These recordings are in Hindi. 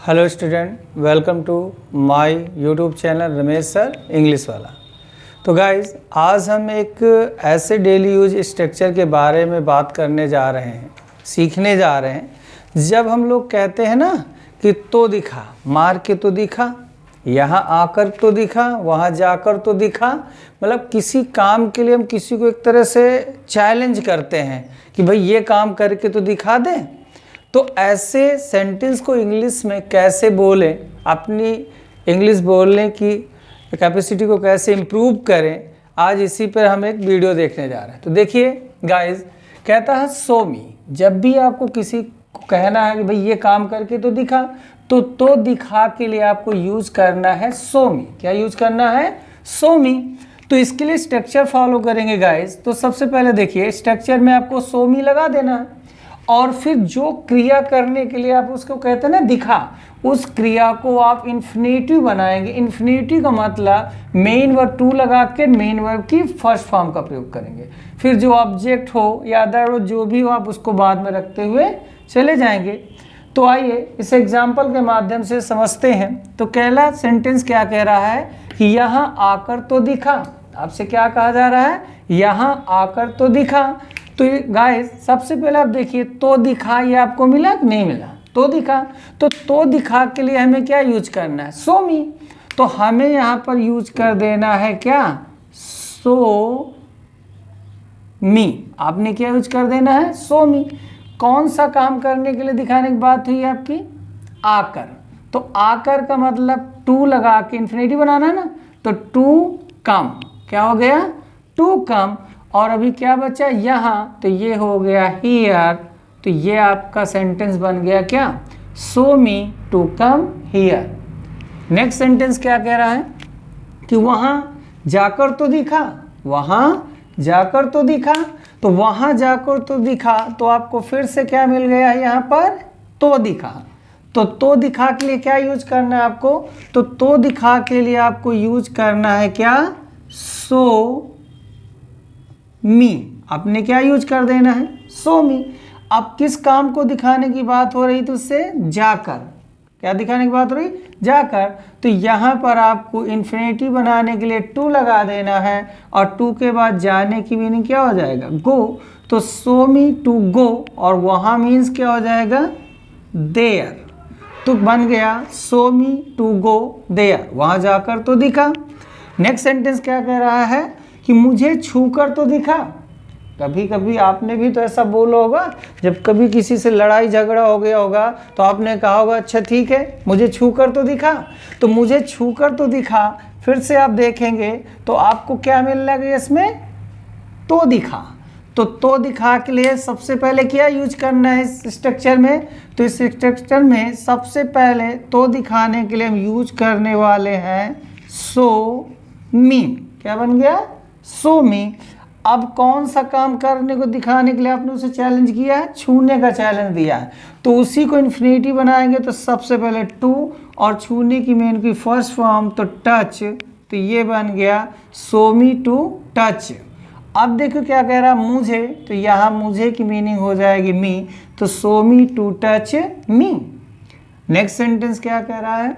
Hello student, welcome to my YouTube channel Ramesh sir English वाला। तो गाइज आज हम एक ऐसे डेली यूज स्ट्रक्चर के बारे में बात करने जा रहे हैं, सीखने जा रहे हैं। जब हम लोग कहते हैं ना कि तो दिखा, मार के तो दिखा, यहाँ आकर तो दिखा, वहाँ जाकर तो दिखा, मतलब किसी काम के लिए हम किसी को एक तरह से चैलेंज करते हैं कि भाई ये काम करके तो दिखा दे। तो ऐसे सेंटेंस को इंग्लिश में कैसे बोलें, अपनी इंग्लिश बोलने की कैपेसिटी को कैसे इम्प्रूव करें, आज इसी पर हम एक वीडियो देखने जा रहे हैं। तो देखिए गाइस, कहता है सो मी। जब भी आपको किसी को कहना है कि भाई ये काम करके तो दिखा, तो दिखा के लिए आपको यूज करना है सो मी। क्या यूज करना है? सो मी। तो इसके लिए स्ट्रक्चर फॉलो करेंगे गाइस। तो सबसे पहले देखिए, स्ट्रक्चर में आपको सो मी लगा देना है और फिर जो क्रिया करने के लिए आप उसको कहते हैं ना दिखा, उस क्रिया को आप इन्फिनेटिव बनाएंगे। इन्फिनेटिव का मतलब मेन वर्ब टू लगा के मेन वर्ब की फर्स्ट फॉर्म का प्रयोग करेंगे। फिर जो ऑब्जेक्ट हो या अदर हो, जो भी हो, आप उसको बाद में रखते हुए चले जाएंगे। तो आइए इस एग्जाम्पल के माध्यम से समझते हैं। तो पहला सेंटेंस क्या कह रहा है कि यहाँ आकर तो दिखा। आपसे क्या कहा जा रहा है? यहाँ आकर तो दिखा। तो गाइस सबसे पहले आप देखिए, तो दिखा ये आपको मिला कि नहीं मिला? तो दिखा। तो दिखा के लिए हमें क्या यूज करना है? सो मी। तो हमें यहाँ पर यूज कर देना है क्या? सो मी। आपने क्या यूज कर देना है? सो मी। कौन सा काम करने के लिए दिखाने की बात हुई आपकी? आकर। तो आकर का मतलब टू लगा के इन्फिनिटी बनाना है ना, तो टू कम। क्या हो गया? टू कम। और अभी क्या बचा? यहाँ, तो ये हो गया हियर। तो ये आपका सेंटेंस बन गया क्या? So me to come here. Next sentence क्या कह रहा है कि वहाँ जाकर तो दिखा। वहाँ जाकर तो दिखा। तो वहाँ जाकर तो दिखा, तो आपको फिर से क्या मिल गया यहाँ पर? तो दिखा। तो दिखा के लिए क्या यूज करना है आपको? तो दिखा के लिए आपको यूज करना है क्या? सो मी। आपने क्या यूज कर देना है? सो मी। अब किस काम को दिखाने की बात हो रही थी उससे? जाकर। क्या दिखाने की बात हो रही? जाकर। तो यहाँ पर आपको इन्फिनिटी बनाने के लिए टू लगा देना है और टू के बाद जाने की मीनिंग क्या हो जाएगा? गो। तो सो मी टू गो, और वहाँ मीन्स क्या हो जाएगा? देयर। तो बन गया so me to go there. वहाँ जाकर तो दिखा। नेक्स्ट सेंटेंस क्या कह रहा है कि मुझे छूकर तो दिखा। कभी कभी आपने भी तो ऐसा बोला होगा, जब कभी किसी से लड़ाई झगड़ा हो गया होगा तो आपने कहा होगा अच्छा ठीक है, मुझे छूकर तो दिखा। तो मुझे छूकर तो दिखा, फिर से आप देखेंगे तो आपको क्या मिल लगा इसमें? तो दिखा। तो दिखा के लिए सबसे पहले क्या यूज करना है इस स्ट्रक्चर में? तो इस स्ट्रक्चर में सबसे पहले तो दिखाने के लिए हम यूज करने वाले हैं सो मी। क्या बन गया? सो मी। अब कौन सा काम करने को दिखाने के लिए आपने उसे चैलेंज किया है? छूने का चैलेंज दिया है। तो उसी को इन्फिनिटी बनाएंगे। तो सबसे पहले टू और छूने की मेन की फर्स्ट फॉर्म तो टच। तो ये बन गया सो मी टू टच। अब देखो क्या कह रहा है? मुझे। तो यहाँ मुझे की मीनिंग हो जाएगी मी। तो so me to touch me. Next sentence क्या कह रहा है?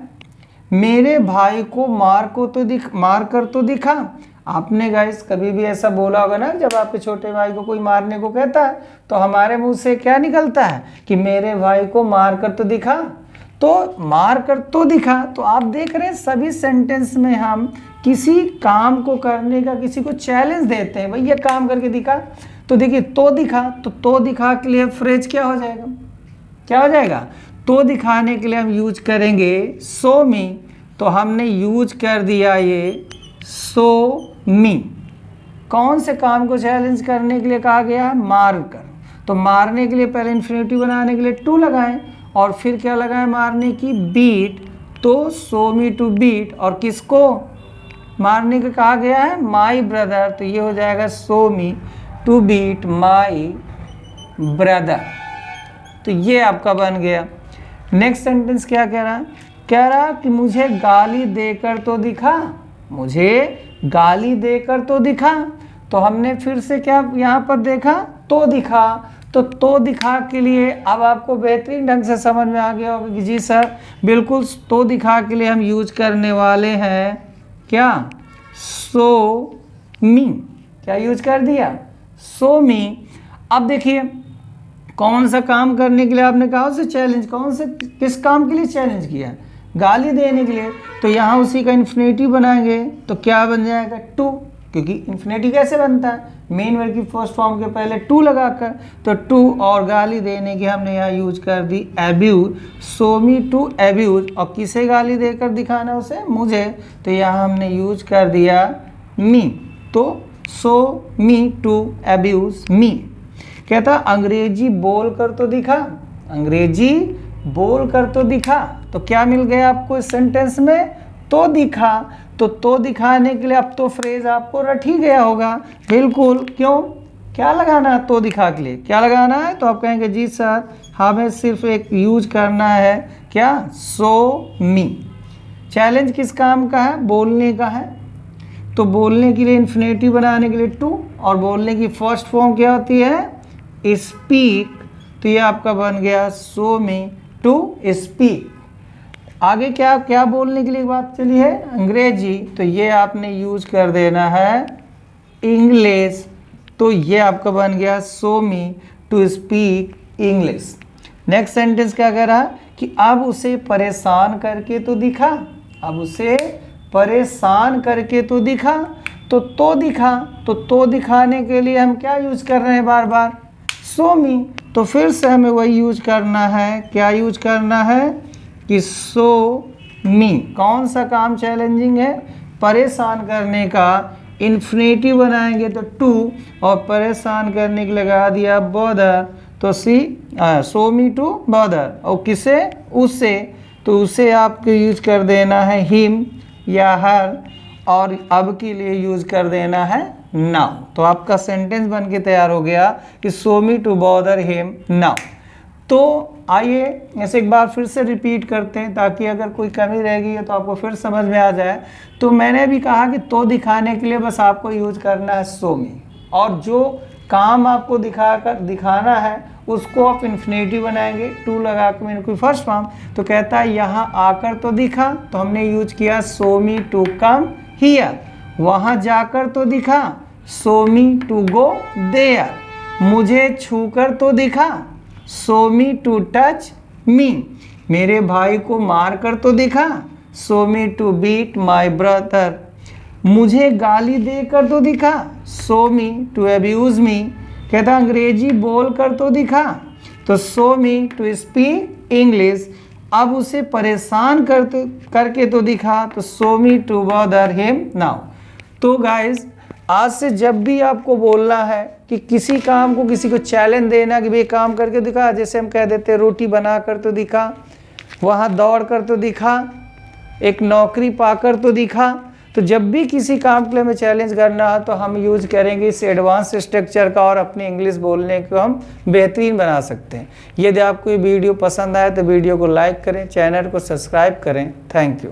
मेरे भाई को मार कर तो दिखा। आपने गाइस कभी भी ऐसा बोला होगा ना, जब आपके छोटे भाई को कोई मारने को कहता है तो हमारे मुंह से क्या निकलता है कि मेरे भाई को मार कर तो दिखा। तो मार कर तो दिखा। तो आप देख रहे हैं सभी सेंटेंस में हम किसी काम को करने का किसी को चैलेंज देते हैं, भाई ये काम करके दिखा। तो देखिए तो दिखा। तो दिखा के लिए फ्रेज क्या हो जाएगा? क्या हो जाएगा? तो दिखाने के लिए हम यूज करेंगे सो मी। तो हमने यूज कर दिया ये सो मी। कौन से काम को चैलेंज करने के लिए कहा गया? मार कर। तो मारने के लिए पहले इन्फिनिटी बनाने के लिए टू लगाएं और फिर क्या लगाएं? मारने की बीट। तो सो मी टू बीट। और किसको मारने का कहा गया है? My brother. तो ये हो जाएगा so me to beat my brother. तो ये आपका बन गया। नेक्स्ट सेंटेंस क्या कह रहा है? कह रहा कि मुझे गाली देकर तो दिखा। मुझे गाली देकर तो दिखा। तो हमने फिर से क्या यहाँ पर देखा? तो दिखा। तो दिखा के लिए अब आपको बेहतरीन ढंग से समझ में आ गया होगा कि जी सर बिल्कुल तो दिखा के लिए हम यूज करने वाले हैं क्या, सो मी। क्या यूज कर दिया, सो मी। अब देखिए कौन सा काम करने के लिए आपने कहा उसे चैलेंज, कौन से किस काम के लिए चैलेंज किया, गाली देने के लिए। तो यहाँ उसी का इन्फिनेटिव बनाएंगे तो क्या बन जाएगा, टू, क्योंकि इन्फिनेटिव कैसे बनता है, मेन वर्ब की फर्स्ट फॉर्म के पहले टू लगाकर। तो टू और गाली देने की हमने यहाँ यूज कर दी abuse, so me to abuse. और किसे गाली देकर दिखाना उसे, मुझे, तो यहाँ हमने यूज कर दिया मी। तो सो मी टू एब्यूज मी। कहता अंग्रेजी बोल कर तो दिखा, अंग्रेजी बोल कर तो दिखा। तो क्या मिल गया आपको इस सेंटेंस में, तो दिखा। तो दिखाने के लिए अब तो फ्रेज आपको रट ही गया होगा बिल्कुल। क्यों, क्या लगाना है तो दिखा के लिए, क्या लगाना है, तो आप कहेंगे जी सर हमें सिर्फ एक यूज करना है क्या, सो मी। चैलेंज किस काम का है, बोलने का है। तो बोलने के लिए इन्फिनेटिव बनाने के लिए टू, और बोलने की फर्स्ट फॉर्म क्या होती है, स्पीक। तो ये आपका बन गया सो मी टू स्पीक। आगे क्या क्या बोलने के लिए बात चली है, अंग्रेजी। तो ये आपने यूज कर देना है इंग्लिश। तो ये आपका बन गया so me to speak English. Next sentence क्या कह रहा है कि अब उसे परेशान करके तो दिखा, अब उसे परेशान करके तो दिखा। तो दिखा, तो दिखाने के लिए हम क्या यूज कर रहे हैं बार बार, सो मी। तो फिर से हमें वही यूज करना है, क्या यूज करना है कि सो मी। कौन सा काम चैलेंजिंग है, परेशान करने का। इन्फिनेटिव बनाएंगे तो टू, और परेशान करने के लगा दिया बॉदर। तो सो मी टू बॉदर। और किसे, उससे। तो उसे आपको यूज कर देना है हिम या हर, और अब के लिए यूज कर देना है नाउ। तो आपका सेंटेंस बन के तैयार हो गया कि so me to bother him now. तो आइए ऐसे एक बार फिर से रिपीट करते हैं ताकि अगर कोई कमी रह गई है तो आपको फिर समझ में आ जाए। तो मैंने भी कहा कि तो दिखाने के लिए बस आपको यूज करना है सो मी, और जो काम आपको दिखाना है उसको आप इन्फिनेटिव बनाएंगे, टू लगा के मैंने कोई फर्स्ट फॉर्म। तो कहता है यहाँ आकर तो दिखा, तो हमने यूज किया सो मी टू कम हियर। वहाँ जाकर तो दिखा, so me to go there. मुझे छूकर तो दिखा, सो मी टू टच मी। मेरे भाई को मार कर तो दिखा, so me to beat my brother. मुझे गाली देकर तो दिखा, सो मी टू एब्यूज मी। कहता अंग्रेजी बोल कर तो दिखा, तो so me to speak English. अब उसे परेशान करके तो दिखा, तो so me to bother him now. तो गाइज आज से जब भी आपको बोलना है कि किसी काम को किसी को चैलेंज देना कि भाई काम करके दिखा, जैसे हम कह देते हैं रोटी बना कर तो दिखा, वहाँ दौड़ कर तो दिखा, एक नौकरी पाकर तो दिखा। तो जब भी किसी काम के लिए हमें चैलेंज करना है तो हम यूज करेंगे इस एडवांस स्ट्रक्चर का, और अपनी इंग्लिश बोलने को हम बेहतरीन बना सकते हैं। यदि आपको ये वीडियो पसंद आए तो वीडियो को लाइक करें, चैनल को सब्सक्राइब करें। Thank you.